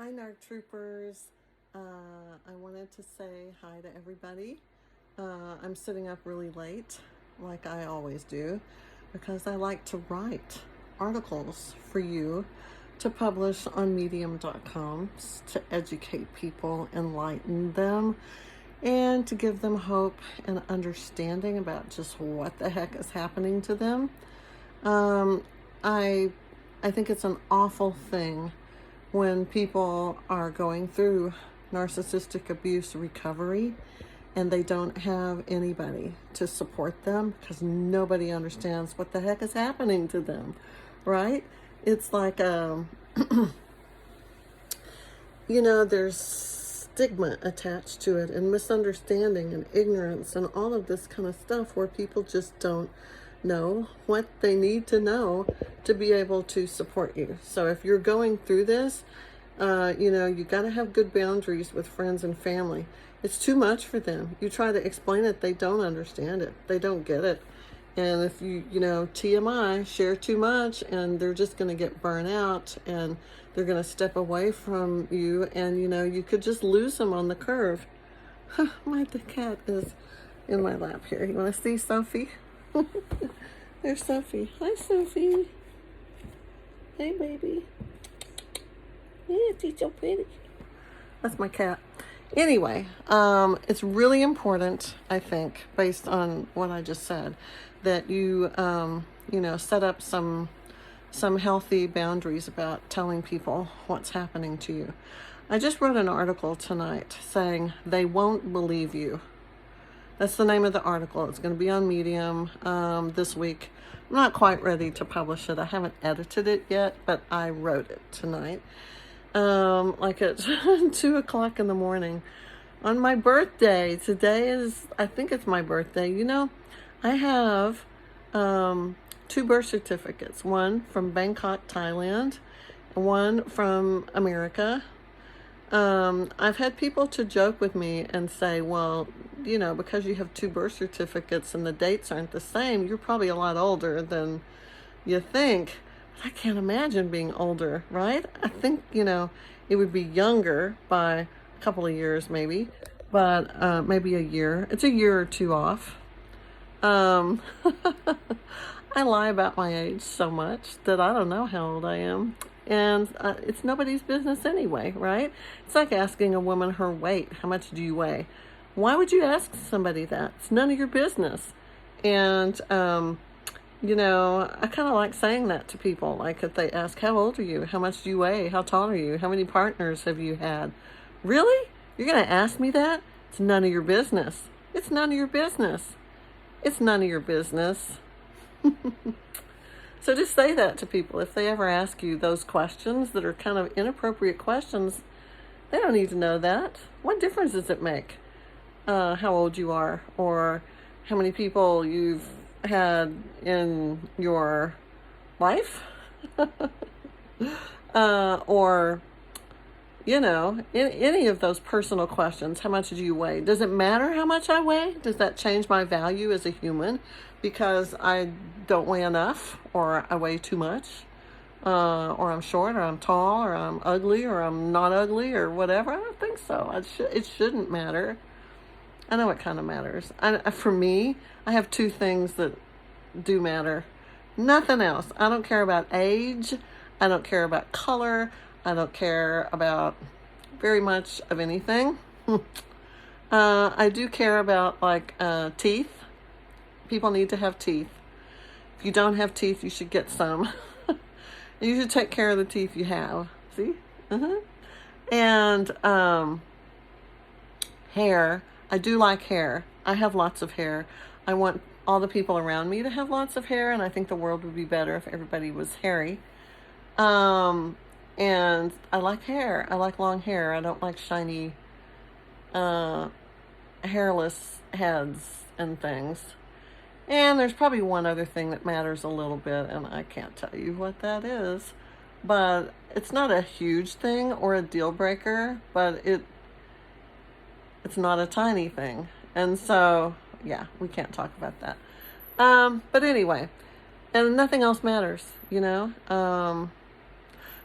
Hi, NARC troopers. I wanted to say hi to everybody. I'm sitting up really late, like I always do, because I like to write articles for you to publish on medium.com to educate people, enlighten them, and to give them hope and understanding about just what the heck is happening to them. Um, I I think it's an awful thing when people are going through narcissistic abuse recovery and they don't have anybody to support them because nobody understands what the heck is happening to them, right? It's like, there's stigma attached to it and misunderstanding and ignorance and all of this kind of stuff where people just don't know what they need to know to be able to support you. So if you're going through this, you got to have good boundaries with friends and family. It's too much for them. You try to explain it, they don't understand it. They don't get it. And if TMI, share too much, and they're just going to get burnt out and they're going to step away from you, and, you could just lose them on the curve. The cat is in my lap here. You want to see Sophie? There's Sophie. Hi, Sophie. Hey, baby. Yeah, she's so pretty. That's my cat. Anyway, it's really important, I think, based on what I just said, that you, set up some healthy boundaries about telling people what's happening to you. I just wrote an article tonight saying they won't believe you. That's the name of the article. It's going to be on Medium this week. I'm not quite ready to publish it. I haven't edited it yet, but I wrote it tonight. Like at 2 o'clock in the morning on my birthday. Today I think it's my birthday. I have 2 birth certificates, one from Bangkok, Thailand, and one from America. I've had people to joke with me and say, well, because you have 2 birth certificates and the dates aren't the same, you're probably a lot older than you think. I can't imagine being older, right? I think, it would be younger by a couple of years maybe, but maybe a year. It's a year or 2 off. I lie about my age so much that I don't know how old I am. And it's nobody's business anyway, right? It's like asking a woman her weight. How much do you weigh? Why would you ask somebody that? It's none of your business. And, I kind of like saying that to people. Like if they ask, how old are you? How much do you weigh? How tall are you? How many partners have you had? Really? You're going to ask me that? It's none of your business. It's none of your business. It's none of your business. So just say that to people. If they ever ask you those questions that are kind of inappropriate questions, they don't need to know that. What difference does it make how old you are or how many people you've had in your life? Or, any of those personal questions. How much do you weigh? Does it matter how much I weigh? Does that change my value as a human because I don't weigh enough, or I weigh too much, or I'm short, or I'm tall, or I'm ugly, or I'm not ugly, or whatever? I don't think so. It shouldn't matter. I know it kind of matters. For me, I have 2 things that do matter. Nothing else. I don't care about age. I don't care about color. I don't care about very much of anything. I do care about teeth. People need to have teeth. If you don't have teeth, you should get some. You should take care of the teeth you have. See? And hair. I do like hair. I have lots of hair. I want all the people around me to have lots of hair, and I think the world would be better if everybody was hairy. And I like hair. I like long hair. I don't like shiny, hairless heads and things. And there's probably one other thing that matters a little bit, and I can't tell you what that is. But it's not a huge thing or a deal breaker, but it's not a tiny thing. And so, yeah, we can't talk about that. But anyway, and nothing else matters,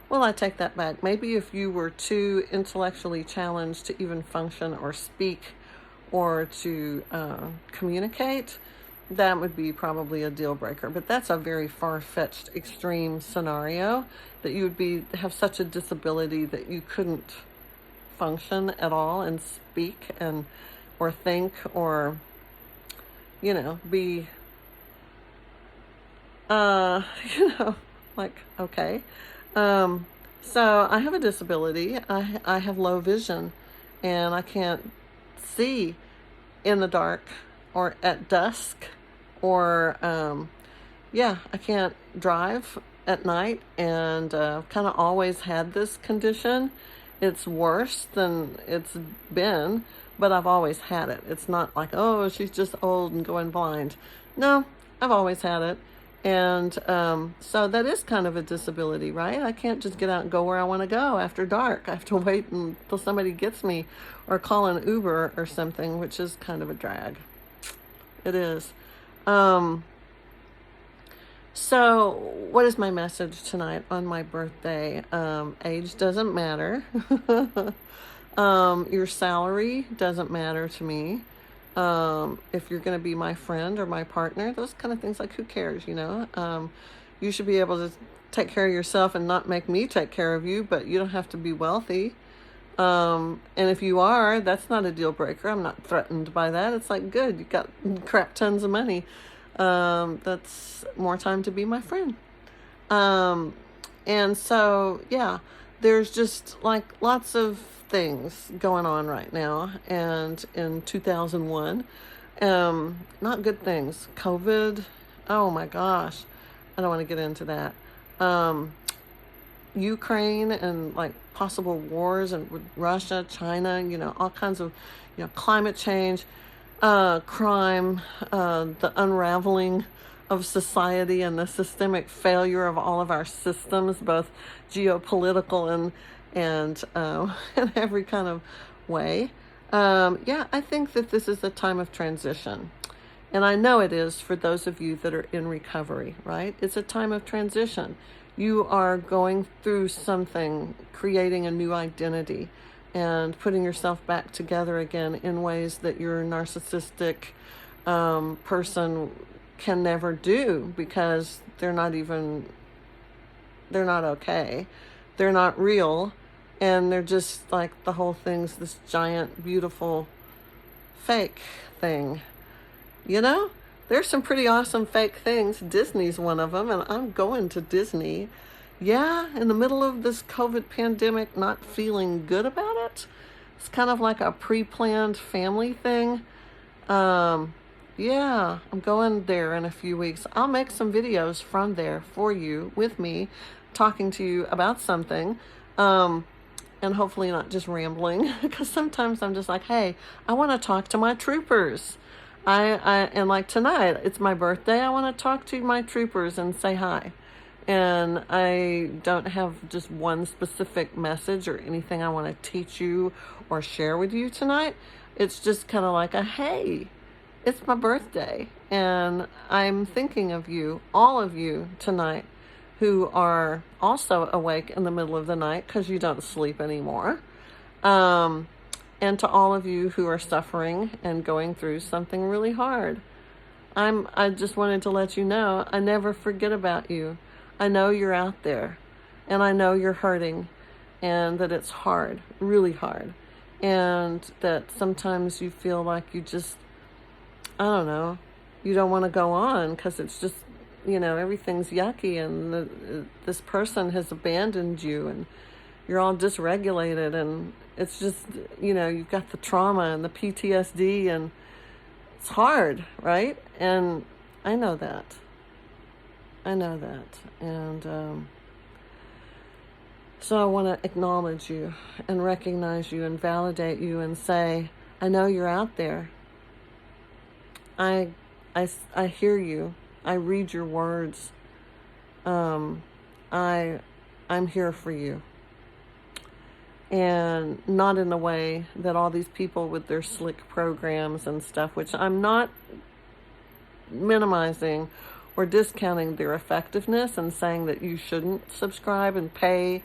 Well, I take that back. Maybe if you were too intellectually challenged to even function or speak or to communicate, that would be probably a deal breaker. But that's a very far-fetched, extreme scenario, that you would have such a disability that you couldn't function at all and speak and or think or be you know like, okay. So I have a disability. I have low vision, and I can't see in the dark or at dusk, or I can't drive at night, and kind of always had this condition. It's worse than it's been, but I've always had it. It's not like, oh, she's just old and going blind. No, I've always had it. And so that is kind of a disability, right? I can't just get out and go where I want to go after dark. I have to wait until somebody gets me or call an Uber or something, which is kind of a drag. It is. So what is my message tonight on my birthday? Age doesn't matter. Your salary doesn't matter to me. If you're going to be my friend or my partner, those kind of things, like, who cares, you should be able to take care of yourself and not make me take care of you, but you don't have to be wealthy. And if you are, that's not a deal breaker. I'm not threatened by that. It's like, good, you got crap tons of money. That's more time to be my friend. And so, yeah, there's just like lots of things going on right now, and in 2001, not good things. COVID, oh my gosh, I don't want to get into that. Ukraine and like possible wars, and with Russia, China, all kinds of, climate change, crime, the unraveling of society, and the systemic failure of all of our systems, both geopolitical and in every kind of way. I think that this is a time of transition. And I know it is for those of you that are in recovery, right? It's a time of transition. You are going through something, creating a new identity and putting yourself back together again in ways that your narcissistic person can never do, because they're not okay. They're not real. And they're just like, the whole thing's this giant, beautiful fake thing. There's some pretty awesome fake things. Disney's one of them, and I'm going to Disney. Yeah, in the middle of this COVID pandemic, not feeling good about it. It's kind of like a pre-planned family thing. Yeah, I'm going there in a few weeks. I'll make some videos from there for you, with me, talking to you about something. And hopefully not just rambling, because sometimes I'm just like, hey, I want to talk to my troopers. And like tonight, it's my birthday. I want to talk to my troopers and say hi. And I don't have just one specific message or anything I want to teach you or share with you tonight. It's just kind of like a, hey, it's my birthday, and I'm thinking of you, all of you tonight, who are also awake in the middle of the night because you don't sleep anymore. And to all of you who are suffering and going through something really hard. I just wanted to let you know, I never forget about you. I know you're out there, and I know you're hurting, and that it's hard, really hard. And that sometimes you feel like you just, I don't know, you don't want to go on because it's just, everything's yucky, and this person has abandoned you, and you're all dysregulated, and it's just, you've got the trauma and the PTSD, and it's hard, right? And I know that. And so I want to acknowledge you and recognize you and validate you and say, I know you're out there. I hear you. I read your words. I'm here for you. And not in the way that all these people with their slick programs and stuff, which I'm not minimizing or discounting their effectiveness and saying that you shouldn't subscribe and pay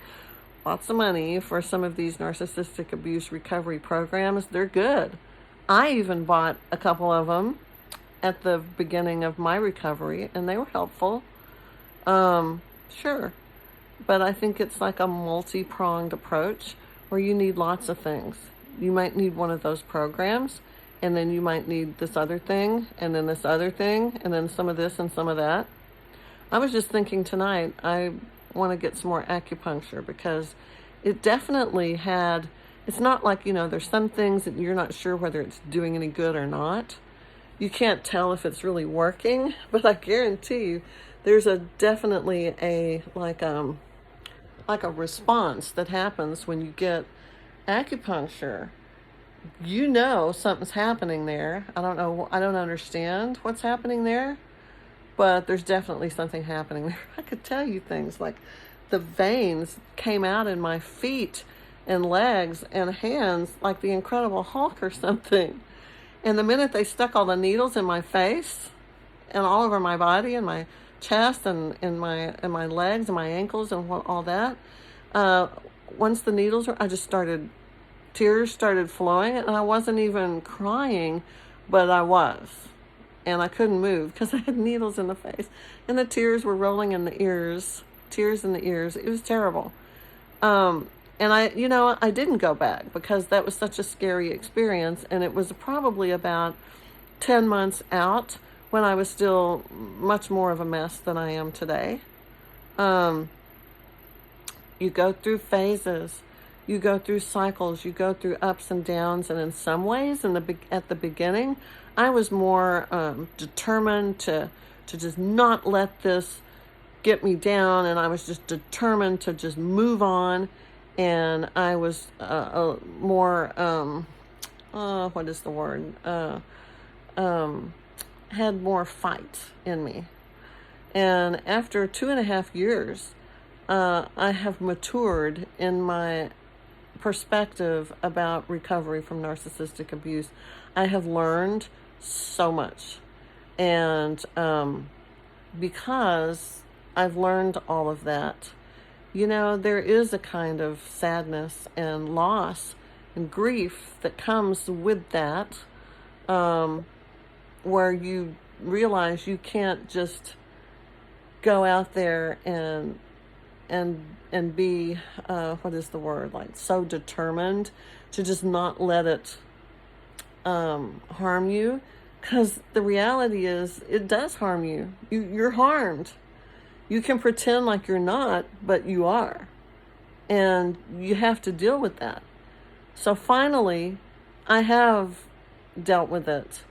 lots of money for some of these narcissistic abuse recovery programs. They're good. I even bought a couple of them at the beginning of my recovery, and they were helpful. Sure. But I think it's like a multi-pronged approach where you need lots of things. You might need one of those programs, and then you might need this other thing, and then this other thing, and then some of this and some of that. I was just thinking tonight, I want to get some more acupuncture, because it definitely had, it's not like, there's some things that you're not sure whether it's doing any good or not. You can't tell if it's really working, but I guarantee you there's definitely a response that happens when you get acupuncture. Something's happening there. I don't know. I don't understand what's happening there, but there's definitely something happening there. I could tell you things like the veins came out in my feet and legs and hands like the Incredible Hulk or something. And the minute they stuck all the needles in my face and all over my body and my chest and in my legs and my ankles and all that, once the needles were, tears started flowing, and I wasn't even crying, but I was. And I couldn't move because I had needles in the face. And the tears were rolling in the ears. Tears in the ears. It was terrible. And I didn't go back because that was such a scary experience. And it was probably about 10 months out when I was still much more of a mess than I am today. You go through phases. You go through cycles. You go through ups and downs. And in some ways, at the beginning, I was more determined to just not let this get me down. And I was just determined to just move on. And I was more, what is the word? Had more fight in me. And after 2.5 years, I have matured in my perspective about recovery from narcissistic abuse. I have learned so much. And because I've learned all of that, there is a kind of sadness and loss and grief that comes with that, where you realize you can't just go out there and be, what is the word, like so determined to just not let it harm you, because the reality is it does harm you. You're harmed. You can pretend like you're not, but you are. And you have to deal with that. So finally, I have dealt with it.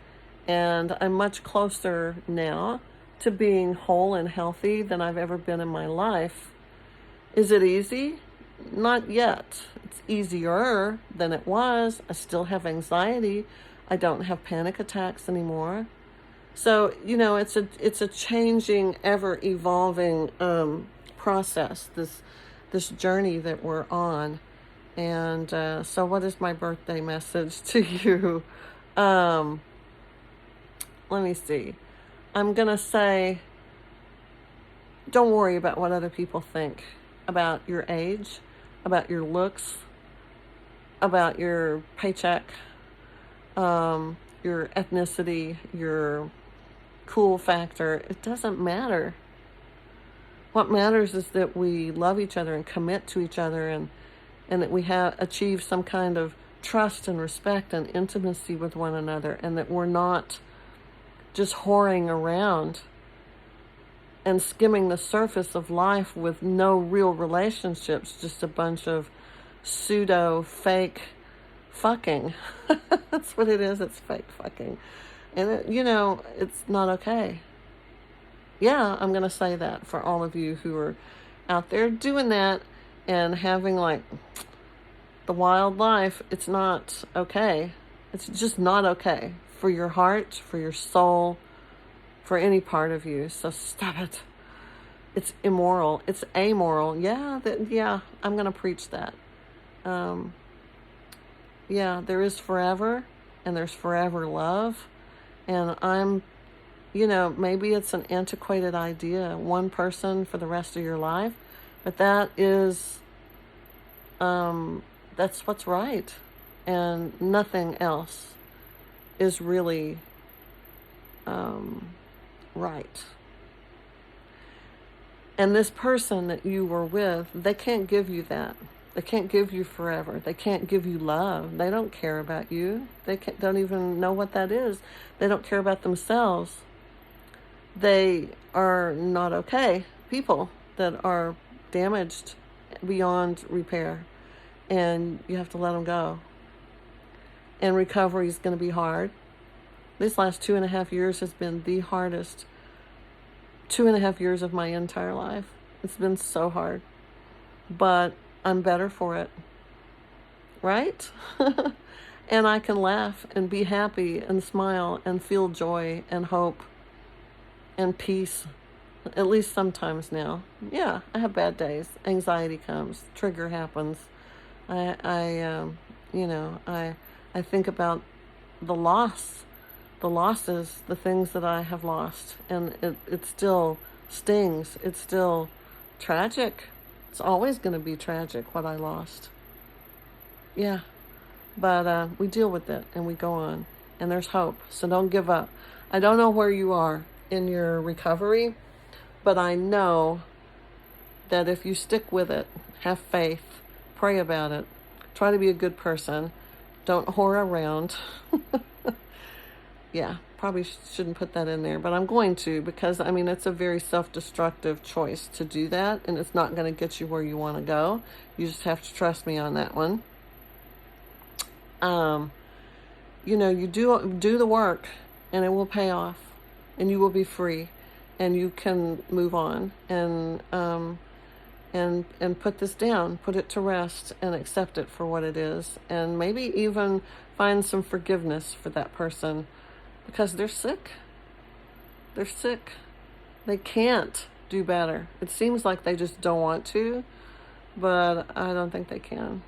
And I'm much closer now to being whole and healthy than I've ever been in my life. Is it easy? Not yet. It's easier than it was. I still have anxiety. I don't have panic attacks anymore. So, it's a changing, ever evolving process, this journey that we're on. And so what is my birthday message to you? Let me see. I'm going to say, don't worry about what other people think about your age, about your looks, about your paycheck, your ethnicity, your cool factor. It doesn't matter. What matters is that we love each other and commit to each other, and that we have achieved some kind of trust and respect and intimacy with one another, and that we're not just whoring around and skimming the surface of life with no real relationships, just a bunch of pseudo fake fucking. That's what it is. It's fake fucking. And it's not okay. Yeah, I'm going to say that for all of you who are out there doing that and having like the wild life. It's not okay. It's just not okay for your heart, for your soul, for any part of you. So stop it. It's immoral. It's amoral. Yeah, I'm going to preach that. Yeah, there is forever, and there's forever love. And I'm, maybe it's an antiquated idea, one person for the rest of your life, but that's what's right. And nothing else is really right. And this person that you were with, they can't give you that. They can't give you forever. They can't give you love. They don't care about you. They don't even know what that is. They don't care about themselves. They are not okay people that are damaged beyond repair. And you have to let them go. And recovery is going to be hard. This last 2.5 years has been the hardest 2.5 years of my entire life. It's been so hard. But I'm better for it. Right? And I can laugh and be happy and smile and feel joy and hope and peace. At least sometimes now. Yeah, I have bad days. Anxiety comes. Trigger happens. I think about the losses, the things that I have lost, and it still stings. It's still tragic. It's always going to be tragic what I lost. Yeah, but we deal with it and we go on, and there's hope. So don't give up. I don't know where you are in your recovery, but I know that if you stick with it, have faith, pray about it, try to be a good person, don't whore around. Yeah, probably shouldn't put that in there, but I'm going to, because it's a very self-destructive choice to do that, and it's not going to get you where you want to go. You just have to trust me on that one. You do the work, and it will pay off, and you will be free, and you can move on and put this down, put it to rest, and accept it for what it is, and maybe even find some forgiveness for that person, because they're sick. They're sick. They can't do better. It seems like they just don't want to, but I don't think they can.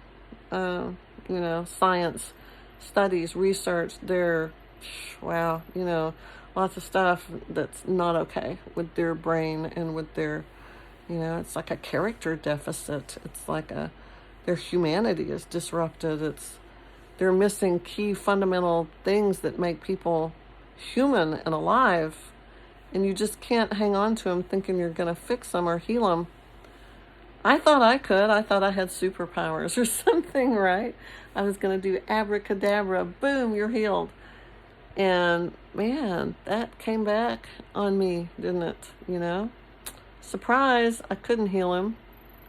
Science, studies, research, lots of stuff that's not okay with their brain and with their, it's like a character deficit. It's like their humanity is disrupted. They're missing key fundamental things that make people human and alive, and you just can't hang on to them thinking you're going to fix them or heal them. I thought I could. I thought I had superpowers or something, right? I was going to do abracadabra, boom, you're healed. And man, that came back on me, didn't it? Surprise, I couldn't heal him.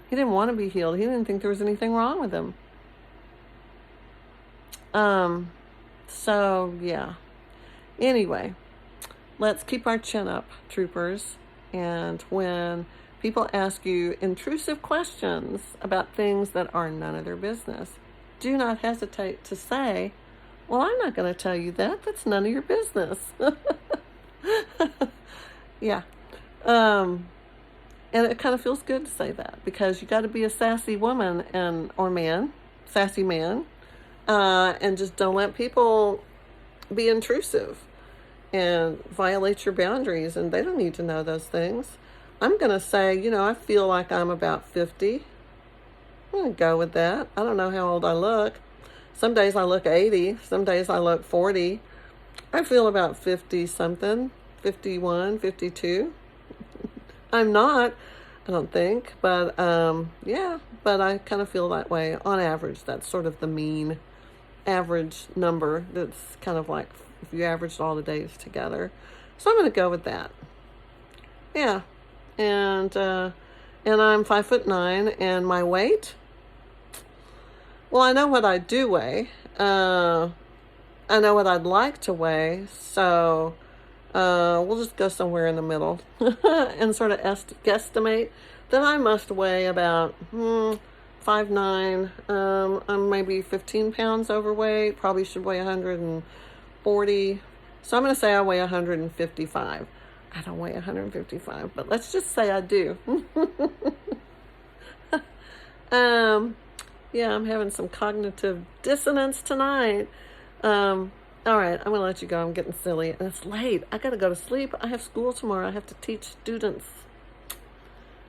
He didn't want to be healed. He didn't think there was anything wrong with him. So yeah. Anyway, let's keep our chin up, troopers. And when people ask you intrusive questions about things that are none of their business, do not hesitate to say, well, I'm not going to tell you that. That's none of your business. Yeah. And it kind of feels good to say that, because you got to be a sassy woman or man, sassy man, and just don't let people be intrusive and violate your boundaries, and they don't need to know those things. I'm going to say, I feel like I'm about 50. I'm going to go with that. I don't know how old I look. Some days I look 80. Some days I look 40. I feel about 50 something, 51, 52. I'm not, I don't think, but but I kind of feel that way on average. That's sort of the mean average number. That's kind of like if you averaged all the days together. So I'm going to go with that. Yeah. And I'm 5'9", and my weight, well, I know what I do weigh. I know what I'd like to weigh. So we'll just go somewhere in the middle and sort of guesstimate that I must weigh about 5'9". I'm maybe 15 pounds overweight. Probably should weigh 140. So I'm going to say I weigh 155. I don't weigh 155, but let's just say I do. Yeah, I'm having some cognitive dissonance tonight. All right, I'm gonna let you go. I'm getting silly, and it's late. I gotta go to sleep. I have school tomorrow. I have to teach students,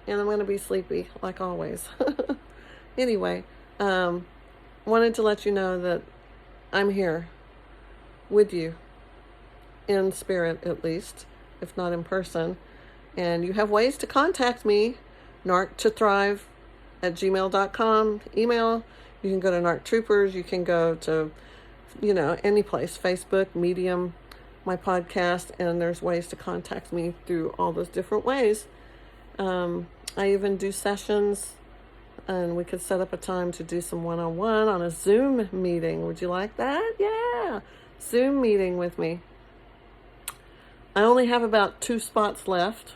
and I'm gonna be sleepy like always. Anyway, wanted to let you know that I'm here with you, in spirit at least, if not in person. And you have ways to contact me, narctothrive@gmail.com, email. You can go to NARC Troopers. You can go to, any place, Facebook, Medium, my podcast, and there's ways to contact me through all those different ways. I even do sessions, and we could set up a time to do some one-on-one on a Zoom meeting. Would you like that? Yeah, Zoom meeting with me. I only have about 2 spots left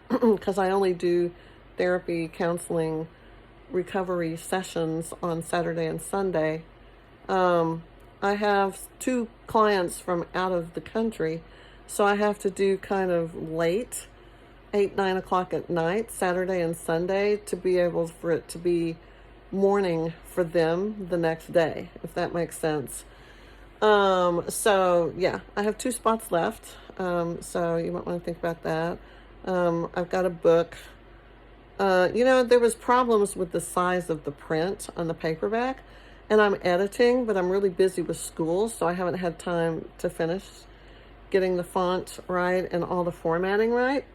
because I only do therapy, counseling, recovery sessions on Saturday and Sunday. I have 2 clients from out of the country, so I have to do kind of late, 8, 9 o'clock at night, Saturday and Sunday, to be able for it to be morning for them the next day, if that makes sense. So yeah, I have 2 spots left. So you might want to think about that. I've got a book. There was problems with the size of the print on the paperback, and I'm editing, but I'm really busy with school, so I haven't had time to finish getting the font right and all the formatting right.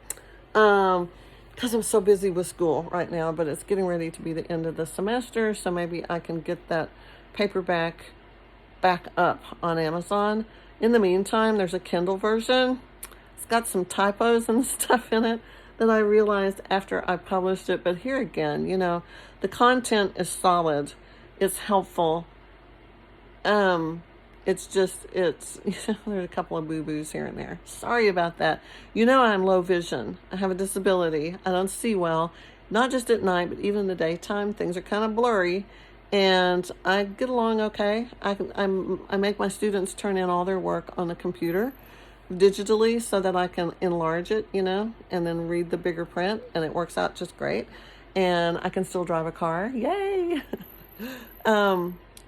Because I'm so busy with school right now, but it's getting ready to be the end of the semester, so maybe I can get that paperback back up on Amazon. In the meantime, there's a Kindle version. It's got some typos and stuff in it that I realized after I published it, but here again, the content is solid. It's helpful. There's a couple of boo-boos here and there. Sorry about that. I'm low vision. I have a disability. I don't see well, not just at night, but even in the daytime. Things are kind of blurry, and I get along okay. I make my students turn in all their work on the computer digitally so that I can enlarge it, and then read the bigger print, and it works out just great. And I can still drive a car. Yay!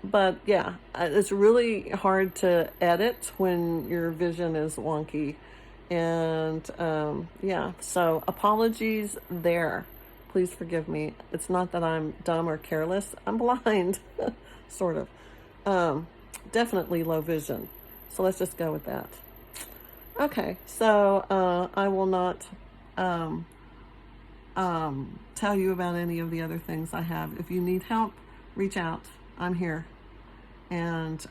But yeah, it's really hard to edit when your vision is wonky. And so apologies there. Please forgive me. It's not that I'm dumb or careless. I'm blind, sort of. Definitely low vision. So let's just go with that. Okay, so I will not tell you about any of the other things I have. If you need help, reach out. I'm here, and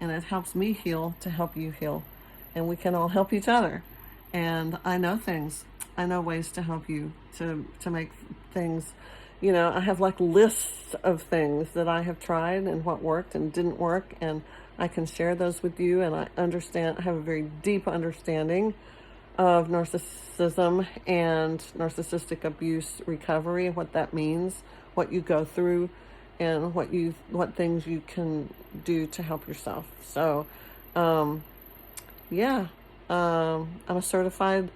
it helps me heal to help you heal, and we can all help each other. And I know things. I know ways to help you to make things. I have like lists of things that I have tried and what worked and didn't work, and I can share those with you. And I have a very deep understanding of narcissism and narcissistic abuse recovery, what that means, what you go through, and what things you can do to help yourself. So, I'm a certified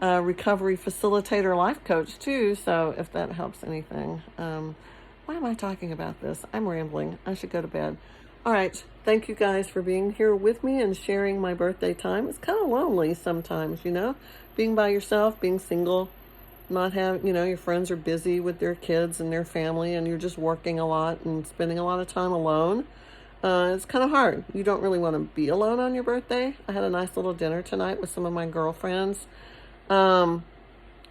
recovery facilitator, life coach too. So if that helps anything, why am I talking about this? I'm rambling. I should go to bed. All right. Thank you guys for being here with me and sharing my birthday time. It's kind of lonely sometimes, being by yourself, being single. Not have, your friends are busy with their kids and their family, and you're just working a lot and spending a lot of time alone. It's kind of hard. You don't really want to be alone on your birthday. I had a nice little dinner tonight with some of my girlfriends. One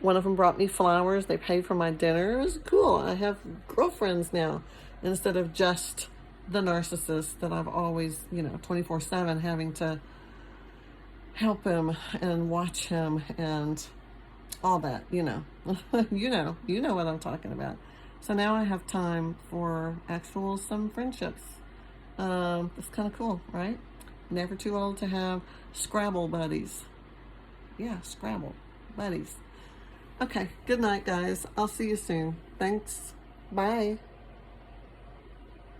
of them brought me flowers. They paid for my dinner. It was cool. I have girlfriends now instead of just the narcissist that I've always, 24/7 having to help him and watch him and all that, you know what I'm talking about. So now I have time for some friendships. It's kind of cool, right? Never too old to have Scrabble buddies. Yeah, Scrabble buddies. Okay, good night, guys. I'll see you soon. Thanks. Bye.